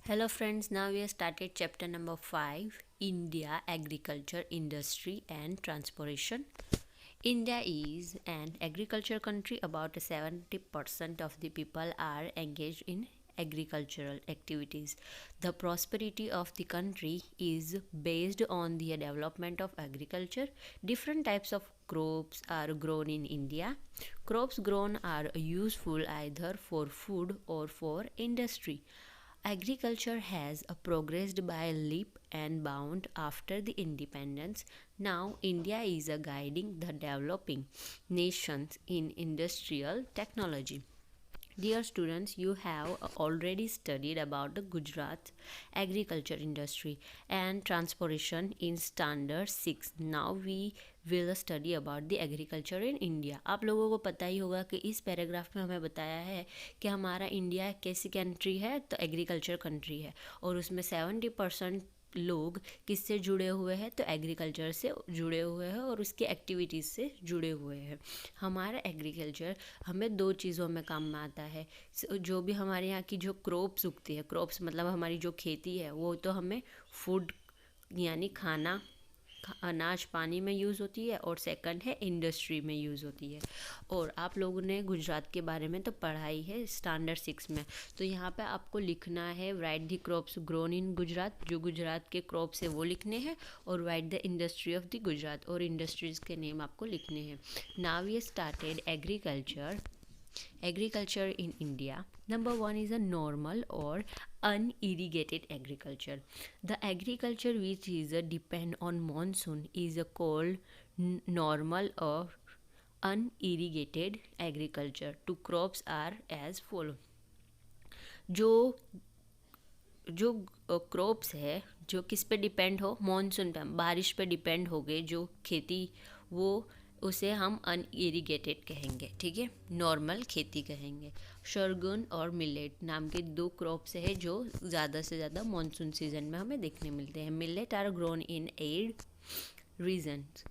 Hello friends, now we have started chapter number 5, India, Agriculture, Industry and Transportation. India is an agriculture country. About 70% of the people are engaged in agricultural activities. The prosperity of the country is based on the development of agriculture. Different types of crops are grown in India. Crops grown are useful either for food or for industry. Agriculture has progressed by leap and bound after the independence. Now, India is guiding the developing nations in industrial technology. Dear students, you have already studied about the Gujarat agriculture industry and transportation in standard 6. Now we will study about the agriculture in India. आप लोगों को पता ही होगा कि इस paragraph में हमें बताया है कि हमारा इंडिया कैसी कंट्री है, तो एग्रीकल्चर कंट्री है और उसमें 70% लोग किससे जुड़े हुए हैं, तो एग्रीकल्चर से जुड़े हुए हैं और उसकी एक्टिविटीज़ से जुड़े हुए हैं. हमारा एग्रीकल्चर हमें दो चीज़ों में काम में आता है. जो भी हमारे यहाँ की जो क्रॉप्स उगती है, क्रॉप्स मतलब हमारी जो खेती है, वो तो हमें फूड यानी खाना अनाज पानी में यूज़ होती है और सेकंड है इंडस्ट्री में यूज़ होती है. और आप लोगों ने गुजरात के बारे में तो पढ़ाई है स्टैंडर्ड 6 में. तो यहाँ पे आपको लिखना है right the crops grown in Gujarat. जो गुजरात के क्रॉप्स है वो लिखने हैं और right the industry of the Gujarat और इंडस्ट्रीज़ के नेम आपको लिखने हैं. Now we started Agriculture in India. Number 1 is a normal or unirrigated agriculture. The agriculture which is depend on monsoon is called normal or unirrigated agriculture. Two crops are as follow. जो जो crops है जो किस पे depend हो, monsoon पे, बारिश पे डिपेंड हो गए जो खेती, वो उसे हम अनइरिगेटेड कहेंगे. ठीक है, नॉर्मल खेती कहेंगे. शरगुन और मिलेट नाम के दो क्रॉप्स है जो ज़्यादा से ज़्यादा मॉनसून सीजन में हमें देखने मिलते हैं. Millet are grown in 8 regions.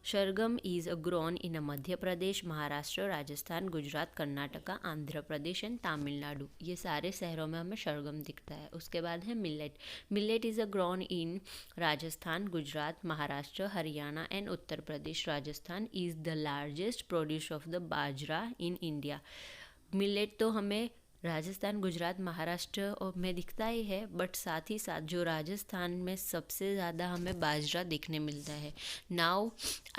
Sorghum is grown in Madhya Pradesh, Maharashtra, Rajasthan, Gujarat, Karnataka, Andhra Pradesh and Tamil Nadu. ये सारे शहरों में हमें शरगम दिखता है. उसके बाद है millet is grown in Rajasthan, Gujarat, Maharashtra, Haryana and Uttar Pradesh. Rajasthan is the largest produce of the bajra in India. Millet तो हमें राजस्थान, गुजरात, महाराष्ट्र और में दिखता ही है, बट साथ ही साथ जो राजस्थान में सबसे ज़्यादा हमें बाजरा देखने मिलता है. Now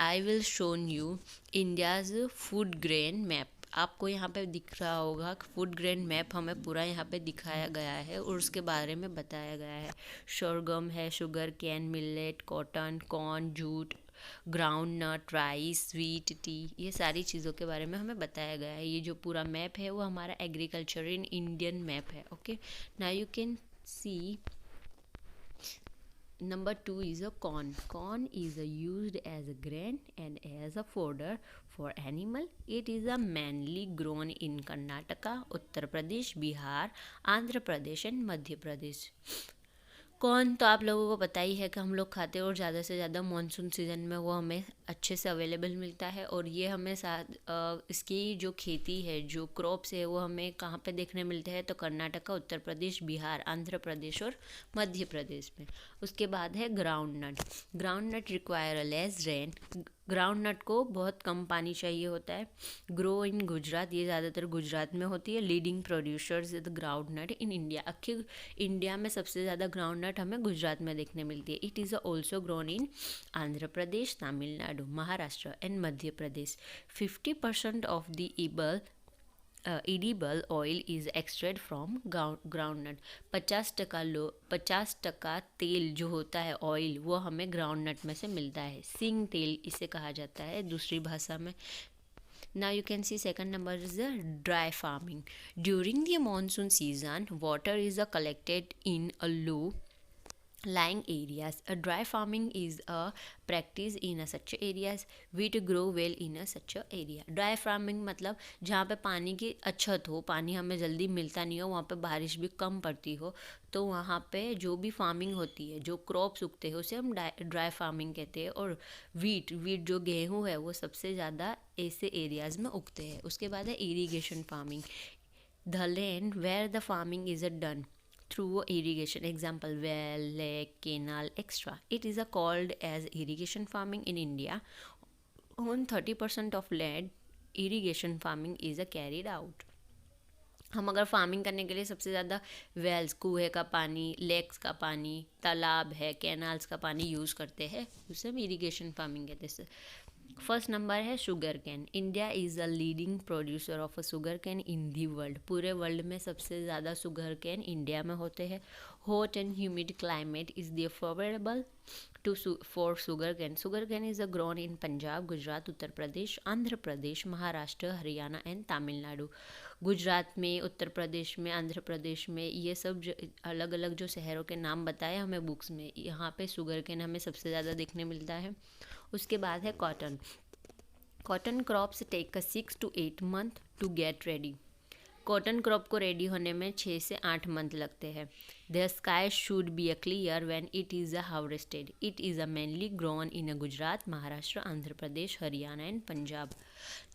I will shown you India's food grain map. आपको यहाँ पे दिख रहा होगा फूड ग्रेन मैप हमें पूरा यहाँ पे दिखाया गया है और उसके बारे में बताया गया है. शोरगम है, sugarcane, millet, cotton, corn, jute, groundnut, rice, sweet tea, ये सारी चीज़ों के बारे में हमें बताया गया है. ये जो पूरा मैप है वो हमारा एग्रीकल्चर इन इंडियन मैप है. Okay, now you can C number 2 is a corn is used as a grain and as a fodder for animal. It is a mainly grown in Karnataka, Uttar Pradesh, Bihar, Andhra Pradesh and Madhya Pradesh. Corn तो आप लोगों को पता ही है कि हम लोग खाते हैं और ज़्यादा से ज़्यादा मानसून सीज़न में वो हमें अच्छे से अवेलेबल मिलता है. और ये हमें साथ इसकी जो खेती है, जो क्रॉप्स है, वो हमें कहाँ पे देखने मिलते हैं, तो कर्नाटका, उत्तर प्रदेश, बिहार, आंध्र प्रदेश और मध्य प्रदेश में. उसके बाद है groundnut require less rain. Groundnut को बहुत कम पानी चाहिए होता है. ग्रो इन गुजरात, ये ज़्यादातर गुजरात में होती है. Leading producers the groundnut in India. अक्खी इंडिया में सबसे ज़्यादा ग्राउंड नट हमें गुजरात में देखने मिलती है. It is also grown in Andhra Pradesh, Tamil Nadu, Maharashtra and Madhya Pradesh. 50% of the edible oil is extracted from groundnut. 50% तेल जो होता है ऑयल, वो हमें ग्राउंड नट में से मिलता है. सिंग तेल इसे कहा जाता है दूसरी भाषा में. Now you can see second number is the dry farming. During the monsoon season, water is collected in a low lying areas. A dry farming is a practice in such areas. Wheat grow well in such area. Dry farming मतलब जहाँ पे पानी की अछत हो, पानी हमें जल्दी मिलता नहीं हो, वहाँ पे बारिश भी कम पड़ती हो, तो वहाँ पे जो भी फार्मिंग होती है, जो क्रॉप्स उगते हैं, उसे हम ड्राई फार्मिंग कहते हैं. और वीट जो गेहूँ है, वो सबसे ज़्यादा ऐसे एरियाज़ में उगते हैं. उसके बाद है irrigation farming. The land where the farming is done. through irrigation, example well, lake, canal, etc. It is called as irrigation farming in India. On 30% of land irrigation farming is carried out. हम अगर farming करने के लिए सबसे ज़्यादा Wales, कुएँ का पानी, लेक्स का पानी, तालाब है, कैनाल्स का पानी यूज़ करते हैं, उसे हम इरीगेशन फार्मिंग कहते हैं. फर्स्ट नंबर है sugar cane. India is a leading producer of a sugar can in the world. पूरे वर्ल्ड में सबसे ज़्यादा शुगर कैन इंडिया में होते हैं. Hot and humid climate is the favourable for sugarcane. Sugarcane is grown in Punjab, Gujarat, Uttar Pradesh, Andhra Pradesh, Maharashtra, Haryana and Tamil Nadu. Gujarat में, उत्तर प्रदेश में, आंध्र प्रदेश में, ये सब अलग अलग जो शहरों के नाम बताए हमें बुक्स में, यहाँ पे सुगरकेन हमें सबसे ज़्यादा देखने मिलता है. उसके बाद है cotton. Cotton crops take 6 to 8 month to get ready. Cotton crop को रेडी होने में 6 से 8 मंथ लगते हैं. The sky should be a clear when it is harvested. It is mainly grown in Gujarat, Maharashtra, Andhra Pradesh, Haryana and Punjab.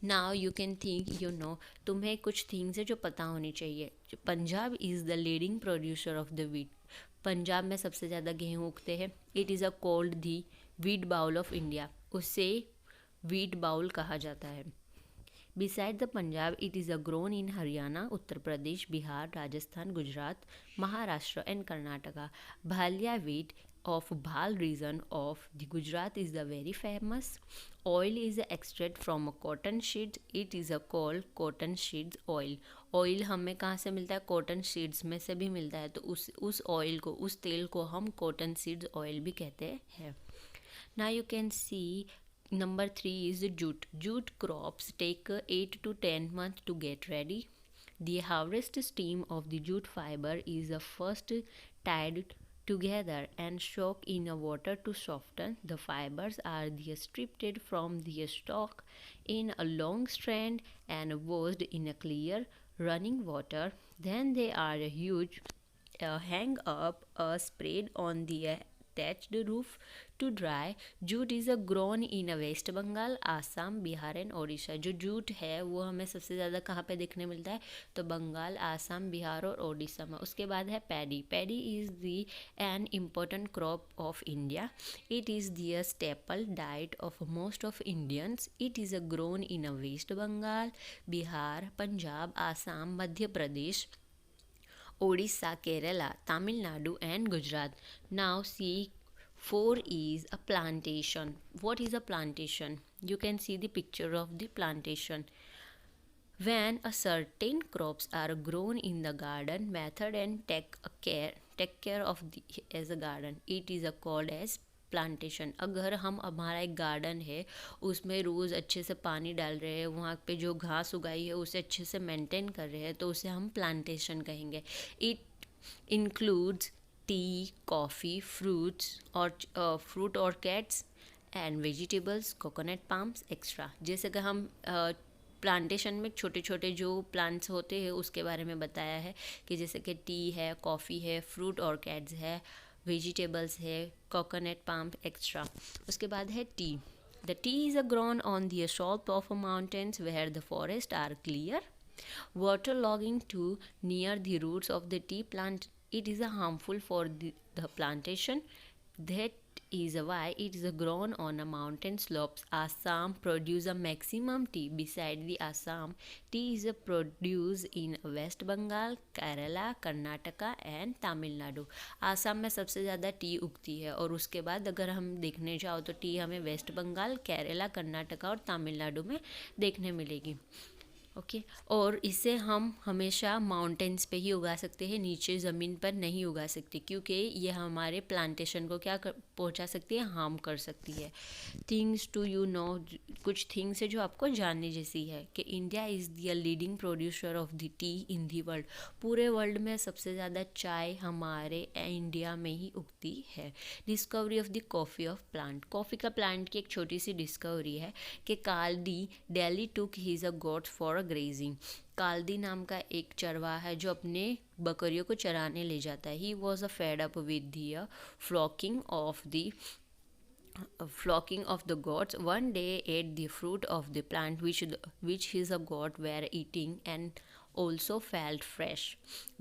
Now you can think you know, तुम्हें कुछ things है जो पता होनी चाहिए. Punjab is the leading producer of the wheat. Punjab में सबसे ज़्यादा गेहूँ उगते हैं. It is called the wheat bowl of India. उसे वीट बाउल कहा जाता है. Beside the Punjab, it is grown in Haryana, Uttar Pradesh, Bihar, Rajasthan, Gujarat, Maharashtra and Karnataka. Bhalia wheat of Bhal region of the Gujarat is the very famous. Oil is extracted from cotton seeds. It is called cotton seeds oil. Oil हमें कहाँ से मिलता है? Cotton seeds में से भी मिलता है. तो उस ऑयल को, उस तेल को हम कॉटन सीड्स ऑयल भी कहते हैं. Now you can see number 3 is jute. Jute crops take 8 to 10 months to get ready. The harvest steam of the jute fiber is first tied together and soaked in water to soften. The fibers are stripped from the stalk in a long strand and washed in a clear running water. Then they are used, hang up, spread on the thatched roof to dry. Jute is grown in West Bengal, Assam, Bihar and Odisha. जो jute है वो हमें सबसे ज़्यादा कहाँ पे देखने मिलता है? तो बंगाल, आसाम, बिहार और ओडिशा में. उसके बाद है paddy. Paddy is the an important crop of India. It is the staple diet of most of Indians. It is grown in West Bengal, Bihar, Punjab, Assam, Madhya Pradesh, Odisha, Kerala, Tamil Nadu and Gujarat. Now see 4 is a plantation. What is a plantation? You can see the picture of the plantation. When a certain crops are grown in the garden method and take care of the as a garden, it is called as plantation. अगर हम, हमारा एक garden है, उसमें रोज़ अच्छे से पानी डाल रहे हैं, वहाँ पे जो घास उगाई है उसे अच्छे से मेंटेन कर रहे हैं, तो उसे हम प्लांटेशन कहेंगे. It includes T, coffee, fruit orchids and vegetables, coconut palms extra. जैसे कि हम प्लांटेशन में छोटे छोटे जो प्लांट्स होते हैं उसके बारे में बताया है कि जैसे कि टी है, कॉफ़ी है, फ्रूट ऑर्किड्स है, वेजिटेबल्स है, कोकोनट पाम एक्स्ट्रा. उसके बाद है tea. The tea is grown on the slope of mountains where the forest are clear. Water logging to near the roots of the tea plant. It is harmful for the plantation. That is why it is grown on a mountain slopes. Assam produce a maximum tea. Beside the Assam, tea is produced in West Bengal, Kerala, Karnataka and Tamil Nadu. Assam में सबसे ज़्यादा T उगती है और उसके बाद अगर हम देखने जाओ तो टी हमें वेस्ट बंगाल, केरला, कर्नाटका और तमिलनाडु में देखने मिलेगी. ओके और इसे हम हमेशा माउंटेन्स पे ही उगा सकते हैं, नीचे ज़मीन पर नहीं उगा सकते क्योंकि ये हमारे प्लांटेशन को क्या पहुंचा सकती है, हार्म कर सकती है. थिंग्स टू यू नो, कुछ थिंग्स है जो आपको जानने जैसी है कि India is the leading producer of the T in the world. पूरे वर्ल्ड में सबसे ज़्यादा चाय हमारे इंडिया में ही उगती है. Discovery of the coffee of plant. Coffee का प्लांट की एक छोटी सी डिस्कवरी है कि Kaldi daily took his a goat for grazing. Kaldi नाम का एक चरवाहा है जो अपने बकरियों को चराने ले जाता है. He was a fed up with the flocking of the goats. One day ate the fruit of the plant which his goat were eating and also felt fresh.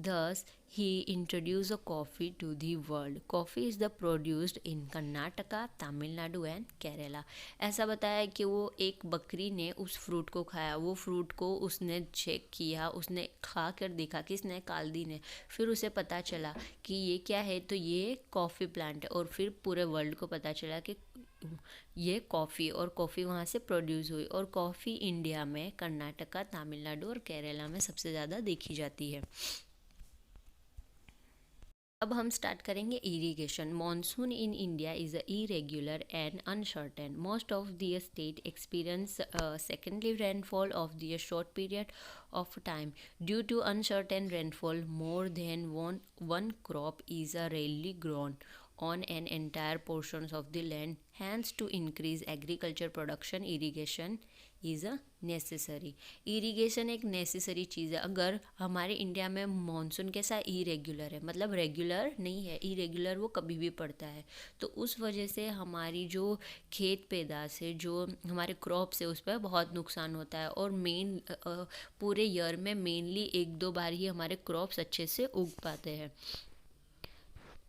Thus he introduced a coffee to the world. Coffee is the produced in Karnataka, Tamil Nadu and Kerala. ऐसा बताया कि वो एक बकरी ने उस fruit को खाया, वो फ्रूट को उसने चेक किया, उसने खा कर देखा, किसने, काल्दी ने, फिर उसे पता चला कि ये क्या है, तो ये कॉफ़ी प्लांट है, और फिर पूरे वर्ल्ड को पता चला कि ये कॉफ़ी, और कॉफ़ी वहाँ से प्रोड्यूस हुई, और कॉफ़ी इंडिया में कर्नाटका, तमिलनाडु और केरला में सबसे ज़्यादा देखी जाती है। अब हम स्टार्ट करेंगे irrigation. Monsoon in India is irregular and uncertain. Most of the state experience secondary rainfall of the short period of time. Due to uncertain rainfall, more than one crop is rarely grown on an entire portions of the land. Hence, to increase agriculture production, irrigation is a necessary. Irrigation एक necessary चीज़ है. अगर हमारे India में monsoon कैसा irregular है, मतलब regular नहीं है, इरेगुलर वो कभी भी पड़ता है, तो उस वजह से हमारी जो खेत पैदाश है, जो हमारे क्रॉप्स है, उस पर बहुत नुकसान होता है. और मेन पूरे ईयर में मेनली एक दो बार ही हमारे क्रॉप्स अच्छे से उग पाते हैं.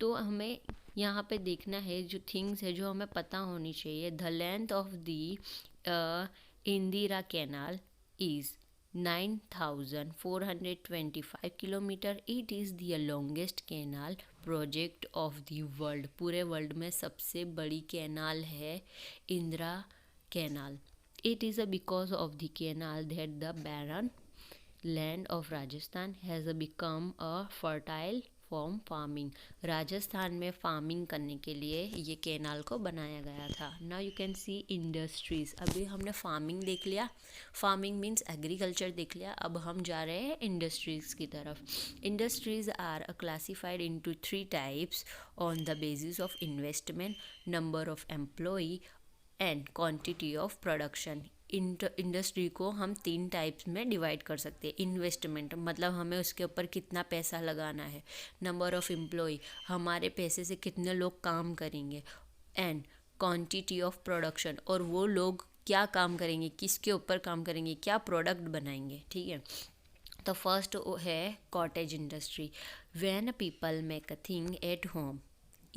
तो हमें यहाँ पे देखना है जो थिंग्स है जो हमें पता होनी चाहिए. The length of the Indira canal is 9425 kilometre. It is the longest canal project of the world. पूरे वर्ल्ड में सबसे बड़ी कैनाल है Indira canal. It is because of the canal that the barren land of Rajasthan has become a fertile form farming. Rajasthan में farming करने के लिए ये कैनाल को बनाया गया था. Now you can see industries. अभी हमने फार्मिंग देख लिया, फार्मिंग मीन्स एग्रीकल्चर देख लिया. अब हम जा रहे हैं इंडस्ट्रीज की तरफ. Industries are classified into 3 types on the basis of investment, number of employee and quantity of production. Industry को हम 3 टाइप्स में डिवाइड कर सकते हैं. इन्वेस्टमेंट मतलब हमें उसके ऊपर कितना पैसा लगाना है. नंबर ऑफ एम्प्लॉय, हमारे पैसे से कितने लोग काम करेंगे. एंड क्वांटिटी ऑफ प्रोडक्शन, और वो लोग क्या काम करेंगे, किसके ऊपर काम करेंगे, क्या प्रोडक्ट बनाएंगे. ठीक है. तो फर्स्ट है cottage industry. When people make a thing at home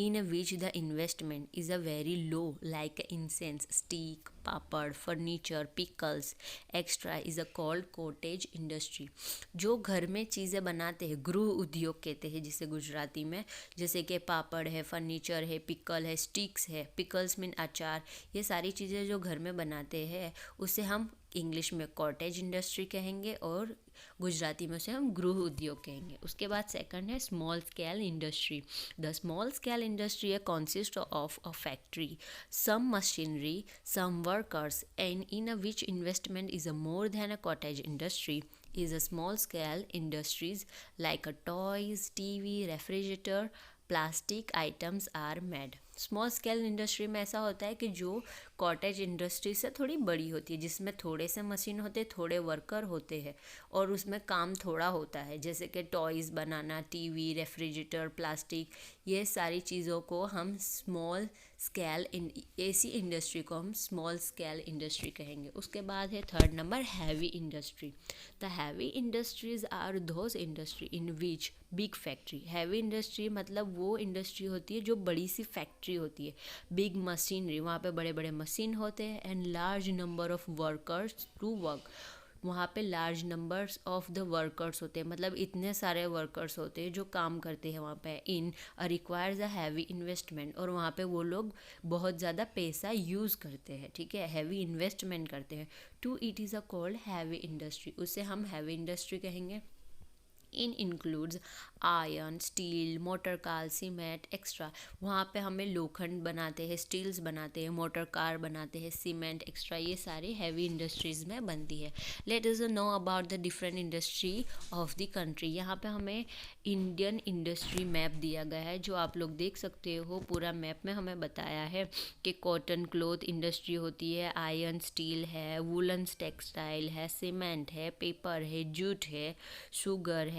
in which the investment is a very low, like incense, stick, papad, furniture, pickles, extra, is a called cottage industry. जो घर में चीज़ें बनाते हैं, गृह उद्योग कहते हैं जिसे गुजराती में, जैसे कि पापड़ है, फर्नीचर है, पिकल है, स्टिक्स है. पिकल्स मीन अचार. ये सारी चीज़ें जो घर में बनाते हैं उसे हम इंग्लिश में कॉटेज इंडस्ट्री कहेंगे, और गुजराती में उसे हम गृह उद्योग कहेंगे. उसके बाद सेकंड है small scale industry. The small scale industry consist of a factory, some machinery, some workers, and in a which investment is a more than a cottage industry is a small scale industries like a toys, TV, refrigerator, plastic items are made. Small scale industry में ऐसा होता है कि जो cottage industry से थोड़ी बड़ी होती है, जिसमें थोड़े से मशीन होते हैं, थोड़े वर्कर होते हैं, और उसमें काम थोड़ा होता है, जैसे कि टॉयज़ बनाना, टीवी, रेफ्रिजरेटर, प्लास्टिक, ये सारी चीज़ों को हम स्मॉल स्केल ऐसी इंडस्ट्री को हम स्मॉल स्केल इंडस्ट्री कहेंगे. उसके बाद है third number heavy industry. The heavy industries are those industry in which big factory. Heavy industry मतलब वो इंडस्ट्री होती है जो बड़ी सी फैक्ट्री होती है, बिग मशीनरी, वहाँ पे बड़े बड़े मशीन होते हैं, and large number of workers to work. वहाँ पे large numbers of the workers होते हैं, मतलब इतने सारे वर्कर्स होते हैं जो काम करते हैं वहाँ पे. इन रिक्वायर्स अ हैवी इन्वेस्टमेंट, और वहाँ पे वो लोग बहुत ज़्यादा पैसा यूज़ करते हैं. ठीक है, हैवी इन्वेस्टमेंट करते हैं. To it is a called heavy industry. उसे हम हैवी इंडस्ट्री कहेंगे. इन includes iron, steel, motor car, cement, extra. वहाँ पे हमें लोखंड बनाते हैं, स्टील्स बनाते हैं, मोटर कार बनाते हैं, सीमेंट, एक्स्ट्रा, ये सारी हैवी इंडस्ट्रीज़ में बनती है. Let us know about the different industry of the country. यहाँ पे हमें इंडियन इंडस्ट्री मैप दिया गया है, जो आप लोग देख सकते हो. पूरा मैप में हमें बताया है कि कॉटन क्लॉथ इंडस्ट्री होती है, आयरन स्टील है, वुलन्स टेक्सटाइल है, सीमेंट है, पेपर है, जूट है, शुगर है,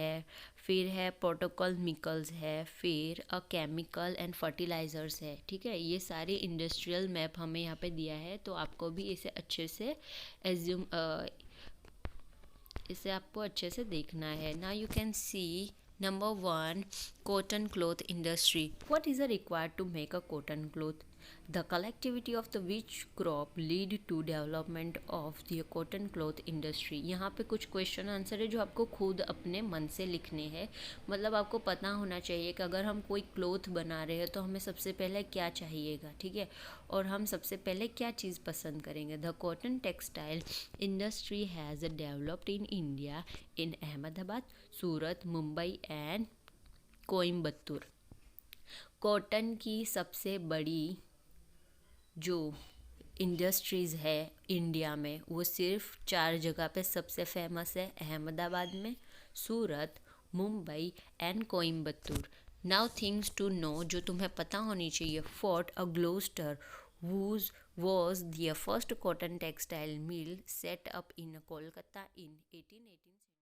फिर है प्रोटोकॉल मिकल्स है, फिर अ केमिकल एंड फर्टिलाइजर्स है. ठीक है, ये सारी इंडस्ट्रियल मैप हमें यहाँ पे दिया है, तो आपको भी इसे अच्छे से इसे आपको अच्छे से देखना है. Now you can C Number one, cotton cloth industry. What is required to make a cotton cloth? The collectivity of the which crop lead to development of the cotton cloth industry. यहाँ पे कुछ question answer है जो आपको खुद अपने मन से लिखने हैं. मतलब आपको पता होना चाहिए कि अगर हम कोई क्लोथ बना रहे हैं तो हमें सबसे पहले क्या चाहिएगा, ठीक है, और हम सबसे पहले क्या चीज़ पसंद करेंगे. The cotton textile industry has developed in India in Ahmedabad, Surat, Mumbai and Coimbatore. Cotton की सबसे बड़ी जो इंडस्ट्रीज़ है इंडिया में वो सिर्फ 4 जगह पे सबसे फेमस है. अहमदाबाद में, Surat, Mumbai and Coimbatore. Now things to know जो तुम्हें पता होनी चाहिए. Fort Gloster whose was the first cotton textile mill set up in Kolkata in